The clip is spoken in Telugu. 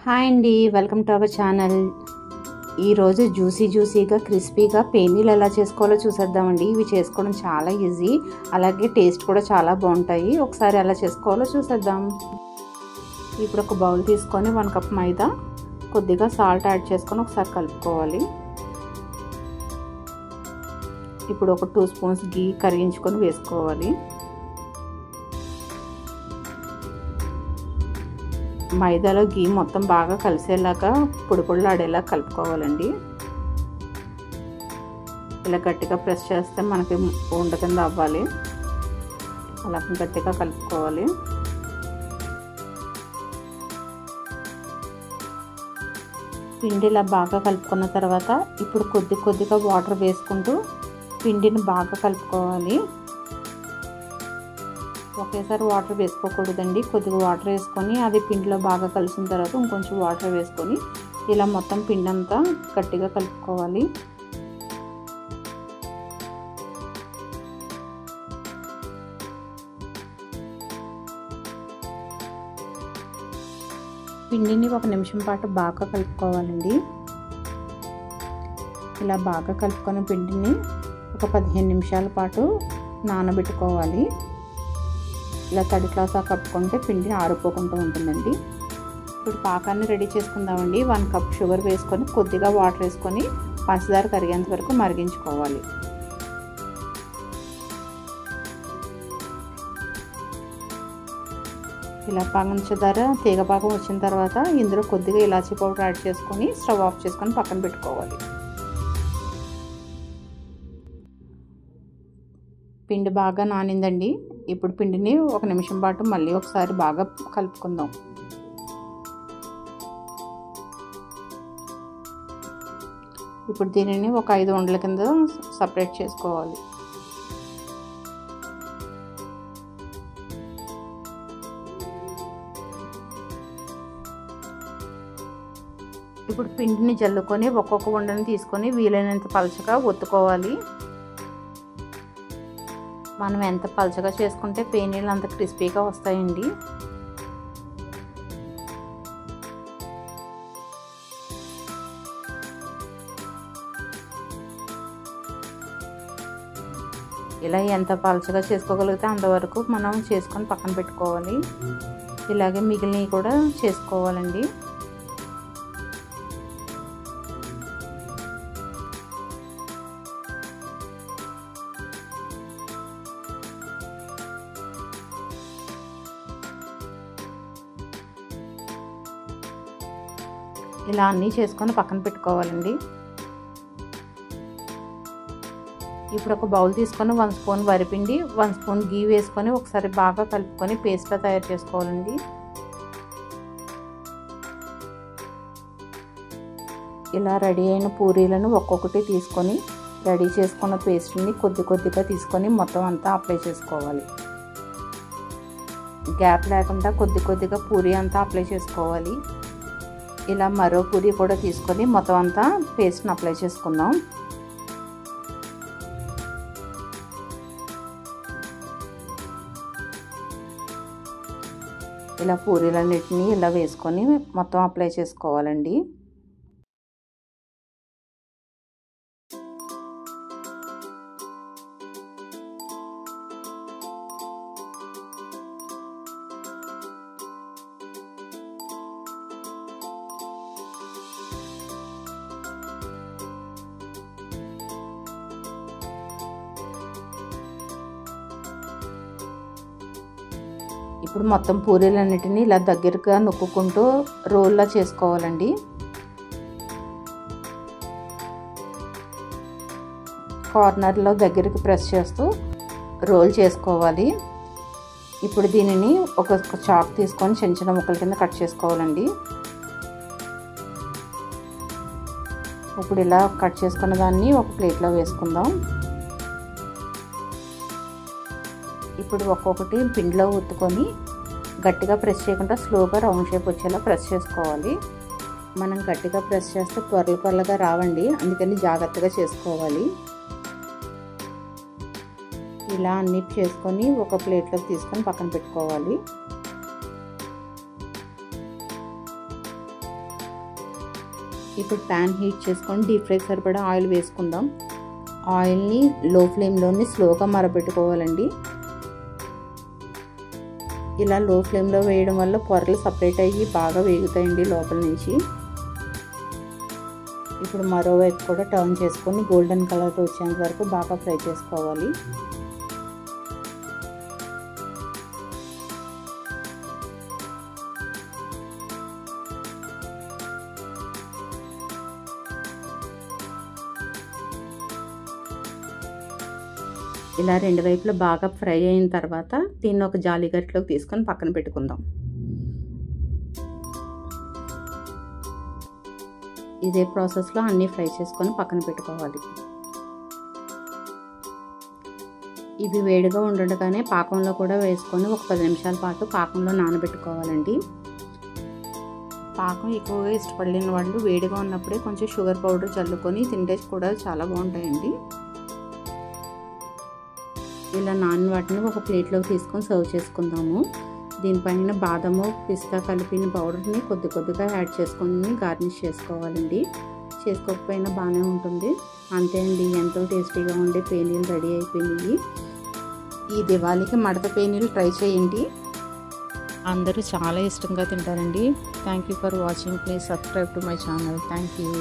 హాయ్ అండి, వెల్కమ్ టు అవర్ ఛానల్. ఈరోజు జ్యూసీగా క్రిస్పీగా పేనీలు ఎలా చేసుకోవాలో చూసేద్దామండి. ఇవి చేసుకోవడం చాలా ఈజీ, అలాగే టేస్ట్ కూడా చాలా బాగుంటాయి. ఒకసారి ఎలా చేసుకోవాలో చూసేద్దాం. ఇప్పుడు ఒక బౌల్ తీసుకొని 1 కప్ మైదా, కొద్దిగా సాల్ట్ యాడ్ చేసుకొని ఒకసారి కలుపుకోవాలి. ఇప్పుడు ఒక 2 స్పూన్స్ గీ కరిగించుకొని వేసుకోవాలి. మైదాలో గీ మొత్తం బాగా కలిసేలాగా పొడిలాడేలా కలుపుకోవాలండి. ఇలా గట్టిగా ప్రెస్ చేస్తే మనకి ఉండ కింద అవ్వాలి. అలా గట్టిగా కలుపుకోవాలి. పిండి ఇలా బాగా కలుపుకున్న తర్వాత ఇప్పుడు కొద్దిగా వాటర్ వేసుకుంటూ పిండిని బాగా కలుపుకోవాలి. ఒకేసారి వాటర్ వేసుకోకూడదండి. కొద్దిగా వాటర్ వేసుకొని అది పిండిలో బాగా కలిసిన తర్వాత ఇంకొంచెం వాటర్ వేసుకొని ఇలా మొత్తం పిండి అంతా గట్టిగా కలుపుకోవాలి. పిండిని 1 నిమిషం పాటు బాగా కలుపుకోవాలండి. ఇలా బాగా కలుపుకున్న పిండిని ఒక 15 నిమిషాల పాటు నానబెట్టుకోవాలి. ఇలా తడి క్లాత్ కప్పుకుంటే పిండి ఆరిపోకుండా ఉంటుందండి. ఇప్పుడు పాకాన్ని రెడీ చేసుకుందామండి. 1 కప్ షుగర్ వేసుకొని కొద్దిగా వాటర్ వేసుకొని పంచదార కరిగేంత వరకు మరిగించుకోవాలి. ఇలా పంచదార తీగపాకం వచ్చిన తర్వాత ఇందులో కొద్దిగా ఇలాచీ పౌడర్ యాడ్ చేసుకొని స్టవ్ ఆఫ్ చేసుకొని పక్కన పెట్టుకోవాలి. పిండి బాగా నానిందండి. ఇప్పుడు పిండిని 1 నిమిషం పాటు మళ్ళీ ఒకసారి బాగా కలుపుకుందాం. ఇప్పుడు దీనిని ఒక 5 ఉండల కింద సపరేట్ చేసుకోవాలి. ఇప్పుడు పిండిని జల్లుకొని ఒక్కొక్క ఉండని తీసుకొని వీలైనంత పలచగా ఒత్తుకోవాలి. మనం ఎంత పలచగా చేసుకుంటే పేనీలు అంత క్రిస్పీగా వస్తాయండి. ఇలా ఎంత పలచగా చేసుకోగలిగితే అంతవరకు మనం చేసుకొని పక్కన పెట్టుకోవాలి. ఇలాగే మిగిలినవి కూడా చేసుకోవాలండి. ఇలా అన్నీ చేసుకొని పక్కన పెట్టుకోవాలండి. ఇప్పుడు ఒక బౌల్ తీసుకొని 1 స్పూన్ వరిపిండి, 1 స్పూన్ గీ వేసుకొని ఒకసారి బాగా కలుపుకొని పేస్ట్లా తయారు చేసుకోవాలండి. ఇలా రెడీ అయిన పూరీలను ఒక్కొక్కటి తీసుకొని రెడీ చేసుకున్న పేస్ట్ని కొద్దిగా తీసుకొని మొత్తం అంతా అప్లై చేసుకోవాలి. గ్యాప్ లేకుండా కొద్దిగా పూరీ అంతా అప్లై చేసుకోవాలి. ఇలా మరో పూరీ కూడా తీసుకొని మొత్తం అంతా పేస్ట్ని అప్లై చేసుకుందాం. ఇలా పూరీలన్నిటిని ఇలా వేసుకొని మొత్తం అప్లై చేసుకోవాలండి. ఇప్పుడు మొత్తం పూరీలన్నిటిని ఇలా దగ్గరగా నొక్కుకుంటూ రోల్లా చేసుకోవాలండి. కార్నర్లో దగ్గరికి ప్రెస్ చేస్తూ రోల్ చేసుకోవాలి. ఇప్పుడు దీనిని ఒక చాక్ తీసుకొని చిన్న ముక్కల కింద కట్ చేసుకోవాలండి. ఇప్పుడు ఇలా కట్ చేసుకున్న దాన్ని ఒక ప్లేట్లో వేసుకుందాం. ఇప్పుడు ఒక్కొక్కటి పిండిలో ఒత్తుకొని గట్టిగా ప్రెస్ చేయకుండా స్లోగా రౌండ్ షేప్ వచ్చేలా ప్రెస్ చేసుకోవాలి. మనం గట్టిగా ప్రెస్ చేస్తే పొరలుగా రావండి, అందుకని జాగ్రత్తగా చేసుకోవాలి. ఇలా అన్ని చేసుకొని ఒక ప్లేట్లోకి తీసుకొని పక్కన పెట్టుకోవాలి. ఇప్పుడు ప్యాన్ హీట్ చేసుకొని డీప్ ఫ్రైకి సరిపడా ఆయిల్ వేసుకుందాం. ఆయిల్ని లో ఫ్లేమ్లోని స్లోగా మరపెట్టుకోవాలండి. ఇలా లో ఫ్లేమ్లో వేయడం వల్ల పొరలు సపరేట్ అయ్యి బాగా వేగుతాయండి లోపల నుంచి. ఇప్పుడు మరోవైపు కూడా టర్న్ చేసుకొని గోల్డెన్ కలర్ వచ్చేంత వరకు బాగా ఫ్రై చేసుకోవాలి. ఇలా రెండు వైపులా బాగా ఫ్రై అయిన తర్వాత దీన్ని ఒక జాలి గరిటెలోకి తీసుకొని పక్కన పెట్టుకుందాం. ఇదే ప్రాసెస్లో అన్నీ ఫ్రై చేసుకొని పక్కన పెట్టుకోవాలి. ఇవి వేడిగా ఉండగానే పాకంలో కూడా వేసుకొని ఒక 10 నిమిషాల పాటు పాకంలో నానబెట్టుకోవాలండి. పాకం ఎక్కువగా ఇష్టపడలేని వాళ్ళు వేడిగా ఉన్నప్పుడే కొంచెం షుగర్ పౌడర్ చల్లుకొని తింటే కూడా చాలా బాగుంటాయండి. ఇలా నాని వాటిని ఒక ప్లేట్లోకి తీసుకొని సర్వ్ చేసుకుందాము. దీనిపైన బాదము పిస్తా కలిపిన పౌడర్ని కొద్ది కొద్దిగా యాడ్ చేసుకొని గార్నిష్ చేసుకోవాలండి. చేసుకోకపోయినా బాగానే ఉంటుంది. అంతే అండి, ఎంతో టేస్టీగా ఉండే పేనీలు రెడీ అయిపోయినాయి. ఈ దివాళీకి మడత పేనీలు ట్రై చేయండి, అందరూ చాలా ఇష్టంగా తింటారండి. Thank you for watching. Please subscribe to my channel. Thank you.